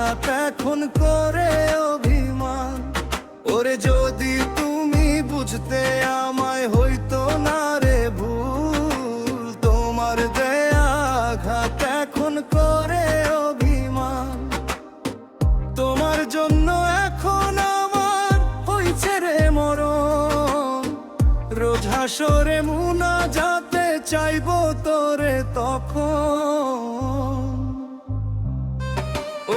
আঘাত এখন করে অভিমান। ওরে যদি তুমি বুঝতে আমায় হইতো না রে ভুল, তোমার দেয়া আঘাত এখন করে অভিমান। তোমার জন্য এখন আমার হইছে রে মরণ, রোজ হাসরে মুনাজাতে চাইবো তোরে তখন।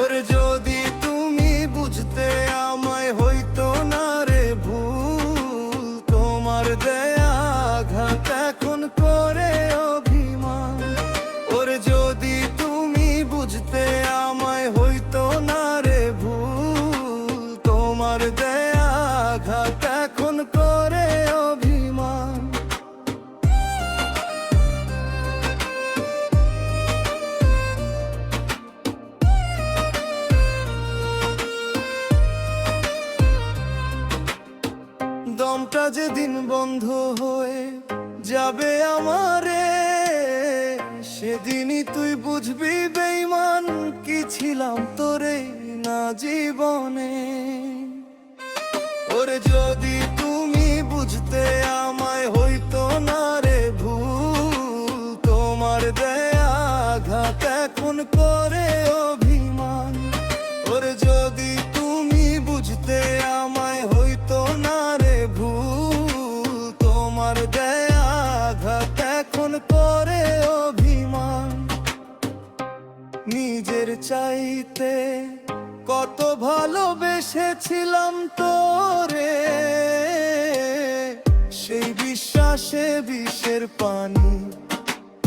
ওরে যদি তুমি বুঝতে আমায় হইতো না রে ভুল, তোমার দেয়া আঘাত এখন করে অভিমান। ওরে যদি তুমি বুঝতে আমায় হইতো না রে ভুল, তোমার দেয়া আঘাত এখন করে অভিমান। দমটা যেদিন বন্ধ হয়ে যাবে আমারে, সেদিনই তুই বুঝবি বেঈমান কি ছিলাম তোরে না জীবনে। ওরে যদি তুমি বুঝতে আমায় হইতো না রে ভুল, তোমার দেয়া আঘাত এখন করে অভিমান। ওরে যদি তুমি বুঝতে আমায় হইতো না রে ভুল, তোমার দেয়া আঘাত এখন করে অভিমান। নিজের চাইতে কত ভালোবেসেছিলাম তোরে, সেই বিশ্বাসে বিষের পানি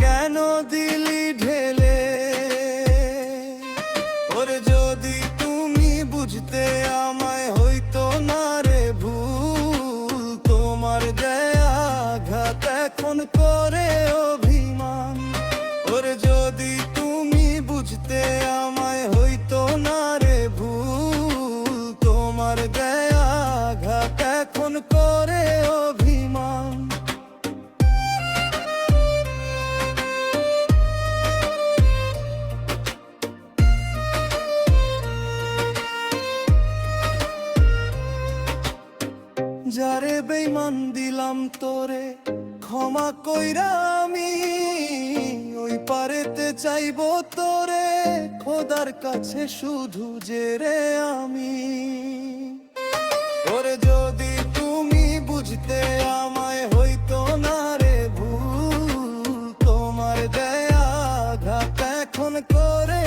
কেন দিলি ঢেলে। ওরে যদি তুমি বুঝতে আমায় হইতো না রে ভুল, তোমার দেয়া আঘাত এখন করে অভিমান। ওরে যদি তুমি বুঝতে আমায় হইতো না রে ভুল, তোমার দেয়া আঘাত এখন করে অভিমান। যারে বেঈমান দিলাম তোরে ক্ষমা কইরা আমি, ওই পারেতে চাইবো তোরে খোদার কাছে শুধু যে রে আমি। ওরে যদি তুমি বুঝতে আমায় হইতো না রে ভুল, তোমার দেয়া আঘাত এখন করে